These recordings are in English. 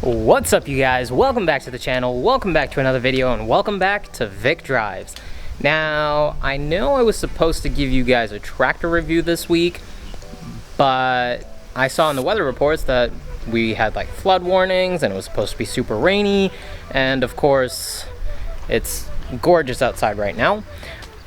What's up, you guys? Welcome back to the channel, welcome back to another video, and welcome back to Vic Drives. Now, I know I was supposed to give you guys a tractor review this week, but I saw in the weather reports that we had like flood warnings and it was supposed to be super rainy, and of course, it's gorgeous outside right now.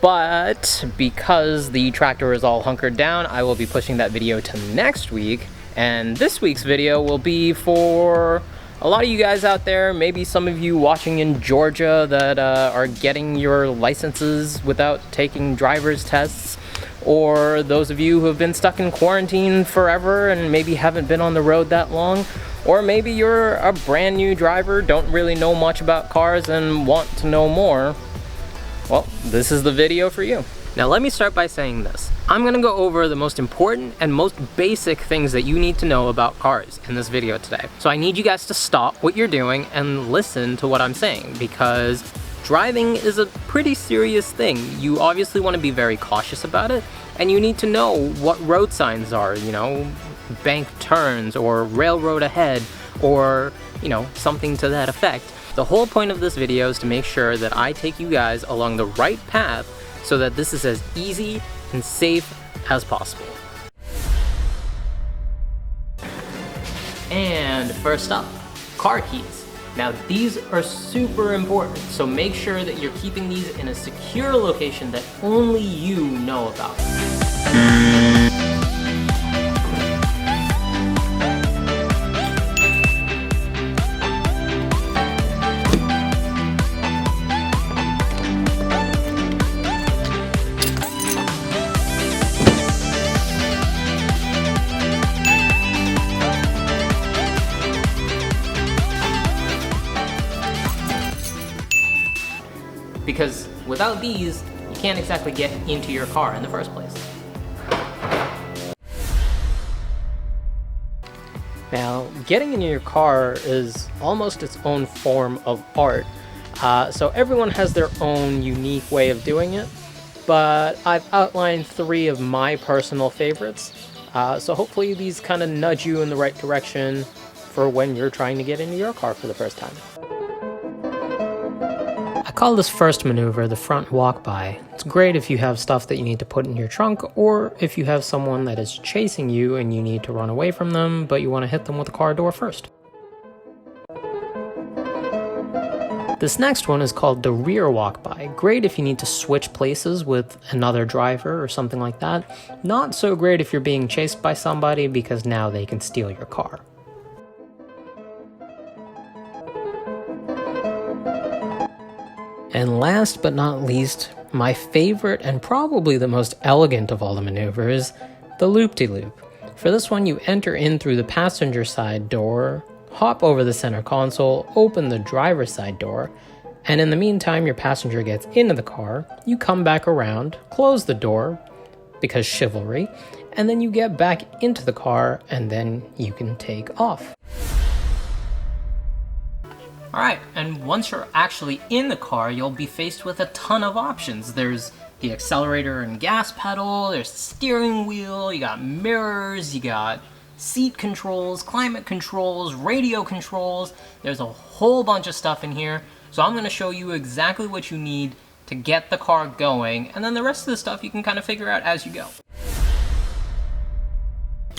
But because the tractor is all hunkered down, I will be pushing that video to next week, and this week's video will be for a lot of you guys out there, maybe some of you watching in Georgia that are getting your licenses without taking driver's tests, or those of you who have been stuck in quarantine forever and maybe haven't been on the road that long, or maybe you're a brand new driver, don't really know much about cars and want to know more. Well, this is the video for you. Now let me start by saying this. I'm going to go over the most important and most basic things that you need to know about cars in this video today. So I need you guys to stop what you're doing and listen to what I'm saying, because driving is a pretty serious thing. You obviously want to be very cautious about it, and you need to know what road signs are, you know, bank turns or railroad ahead, or, you know, something to that effect. The whole point of this video is to make sure that I take you guys along the right path so that this is as easy and safe as possible. And first up, car keys. Now these are super important, so make sure that you're keeping these in a secure location that only you know about. Because without these, you can't exactly get into your car in the first place. Now, getting into your car is almost its own form of art. So everyone has their own unique way of doing it, but I've outlined 3 of my personal favorites. So hopefully these kind of nudge you in the right direction for when you're trying to get into your car for the first time. I call this first maneuver the front walk-by. It's great if you have stuff that you need to put in your trunk, or if you have someone that is chasing you and you need to run away from them, but you want to hit them with the car door first. This next one is called the rear walk-by. Great if you need to switch places with another driver or something like that. Not so great if you're being chased by somebody, because now they can steal your car. And last but not least, my favorite and probably the most elegant of all the maneuvers, the loop-de-loop. For this one, you enter in through the passenger side door, hop over the center console, open the driver's side door, and in the meantime your passenger gets into the car, you come back around, close the door, because chivalry, and then you get back into the car, and then you can take off. Alright, and once you're actually in the car, you'll be faced with a ton of options. There's the accelerator and gas pedal, there's the steering wheel, you got mirrors, you got seat controls, climate controls, radio controls. There's a whole bunch of stuff in here. So I'm going to show you exactly what you need to get the car going, and then the rest of the stuff you can kind of figure out as you go.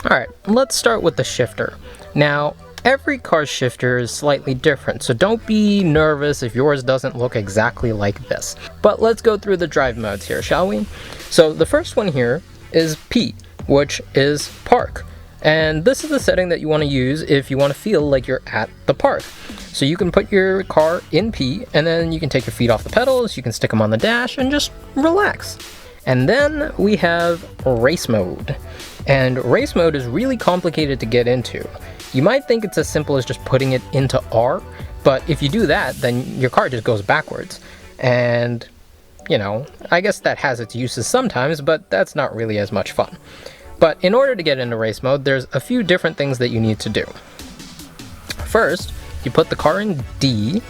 Alright, let's start with the shifter. Now, every car shifter is slightly different, so don't be nervous if yours doesn't look exactly like this. But let's go through the drive modes here, shall we? So the first one here is P, which is park. And this is the setting that you want to use if you want to feel like you're at the park. So you can put your car in P, and then you can take your feet off the pedals, you can stick them on the dash, and just relax. And then we have race mode. And race mode is really complicated to get into. You might think it's as simple as just putting it into R, but if you do that, then your car just goes backwards. And, you know, I guess that has its uses sometimes, but that's not really as much fun. But in order to get into race mode, there's a few different things that you need to do. First, you put the car in D,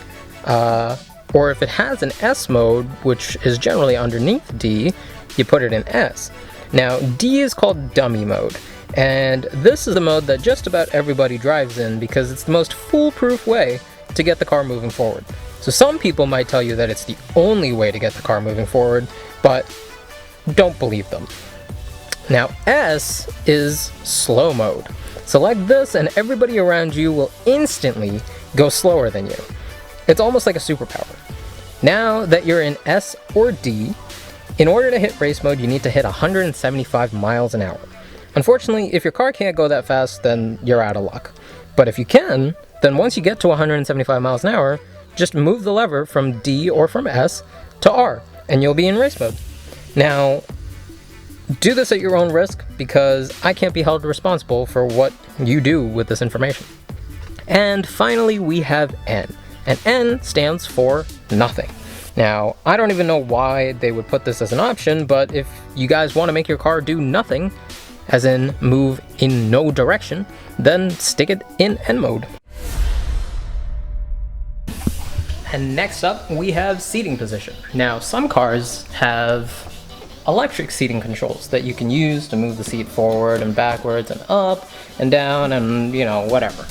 or if it has an S mode, which is generally underneath D, you put it in S. Now, D is called dummy mode, And this is the mode that just about everybody drives in because it's the most foolproof way to get the car moving forward. So some people might tell you that it's the only way to get the car moving forward, but don't believe them. Now S is slow mode. Select this and everybody around you will instantly go slower than you. It's almost like a superpower. Now that you're in S or D, in order to hit race mode you need to hit 175 miles an hour. Unfortunately, if your car can't go that fast, then you're out of luck. But if you can, then once you get to 175 miles an hour, just move the lever from D or from S to R, and you'll be in race mode. Now, do this at your own risk, because I can't be held responsible for what you do with this information. And finally, we have N, and N stands for nothing. Now, I don't even know why they would put this as an option, but if you guys want to make your car do nothing, as in move in no direction, then stick it in N mode. And next up, we have seating position. Now, some cars have electric seating controls that you can use to move the seat forward and backwards and up and down and, you know, whatever.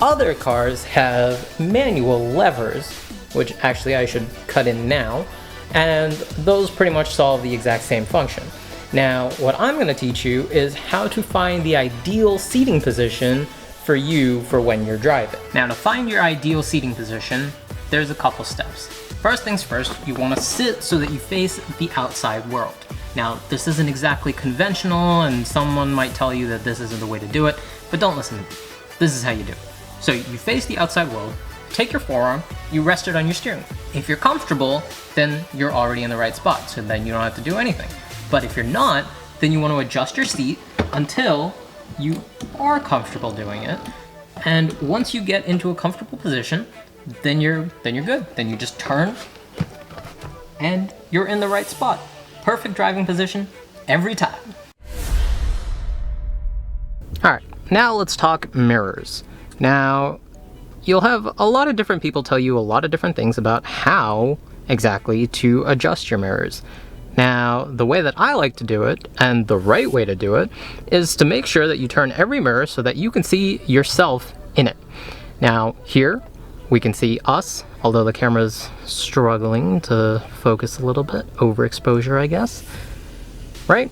Other cars have manual levers, which actually I should cut in now, and those pretty much solve the exact same function. Now, what I'm going to teach you is how to find the ideal seating position for you for when you're driving. Now, to find your ideal seating position, there's a couple steps. First things first, you want to sit so that you face the outside world. Now, this isn't exactly conventional, and someone might tell you that this isn't the way to do it, but don't listen to me. This is how you do it. So you face the outside world, take your forearm, you rest it on your steering wheel. If you're comfortable, then you're already in the right spot, so then you don't have to do anything. But if you're not, then you want to adjust your seat until you are comfortable doing it. And once you get into a comfortable position, then you're good. Then you just turn and you're in the right spot. Perfect driving position every time. All right, now let's talk mirrors. Now, you'll have a lot of different people tell you a lot of different things about how exactly to adjust your mirrors. Now, the way that I like to do it, and the right way to do it, is to make sure that you turn every mirror so that you can see yourself in it. Now, here, we can see us, although the camera's struggling to focus a little bit. Overexposure, I guess. Right?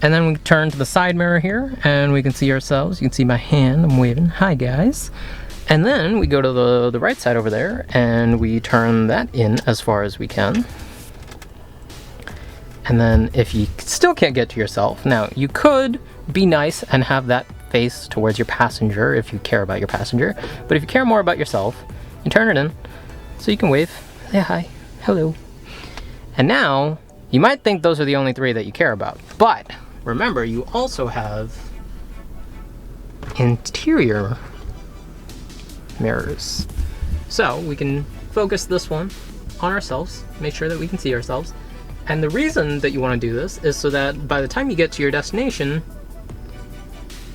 And then we turn to the side mirror here, and we can see ourselves. You can see my hand, I'm waving. Hi, guys. And then we go to the right side over there, and we turn that in as far as we can. And then if you still can't get to yourself, now you could be nice and have that face towards your passenger if you care about your passenger. But if you care more about yourself, you turn it in so you can wave, say hi, hello. And now, you might think those are the only three that you care about. But remember, you also have interior mirrors. So we can focus this one on ourselves, make sure that we can see ourselves. And the reason that you want to do this is so that by the time you get to your destination,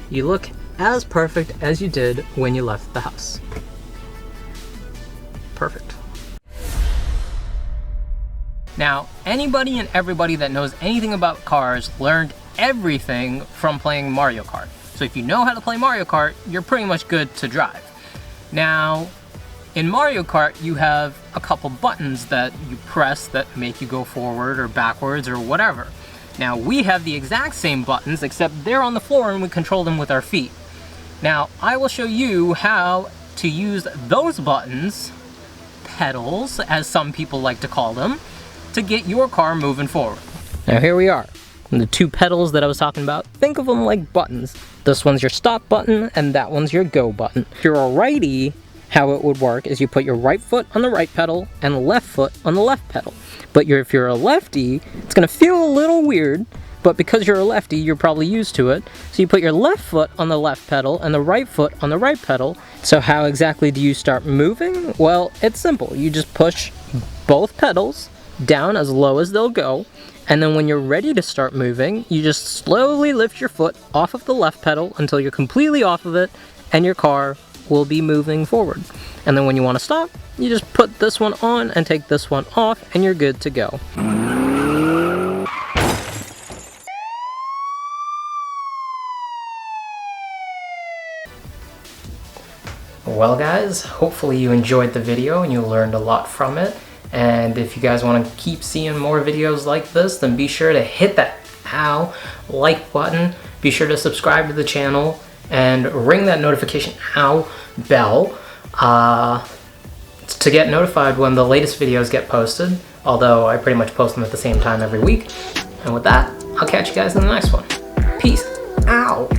you look as perfect as you did when you left the house. Perfect. Now, anybody and everybody that knows anything about cars learned everything from playing Mario Kart. So if you know how to play Mario Kart, you're pretty much good to drive. Now, in Mario Kart, you have a couple buttons that you press that make you go forward or backwards or whatever. Now, we have the exact same buttons, except they're on the floor and we control them with our feet. Now, I will show you how to use those buttons, pedals, as some people like to call them, to get your car moving forward. Now, here we are. The two pedals that I was talking about, think of them like buttons. This one's your stop button and that one's your go button. If you're a righty, how it would work is you put your right foot on the right pedal and the left foot on the left pedal. But if you're a lefty, it's gonna feel a little weird, but because you're a lefty, you're probably used to it. So you put your left foot on the left pedal and the right foot on the right pedal. So how exactly do you start moving? Well, it's simple. You just push both pedals down as low as they'll go. And then when you're ready to start moving, you just slowly lift your foot off of the left pedal until you're completely off of it and your car will be moving forward. And then when you want to stop, you just put this one on and take this one off and you're good to go. Well guys, hopefully you enjoyed the video and you learned a lot from it. And if you guys want to keep seeing more videos like this, then be sure to hit that like button. Be sure to subscribe to the channel and ring that notification bell to get notified when the latest videos get posted. Although I pretty much post them at the same time every week. And with that, I'll catch you guys in the next one. Peace out.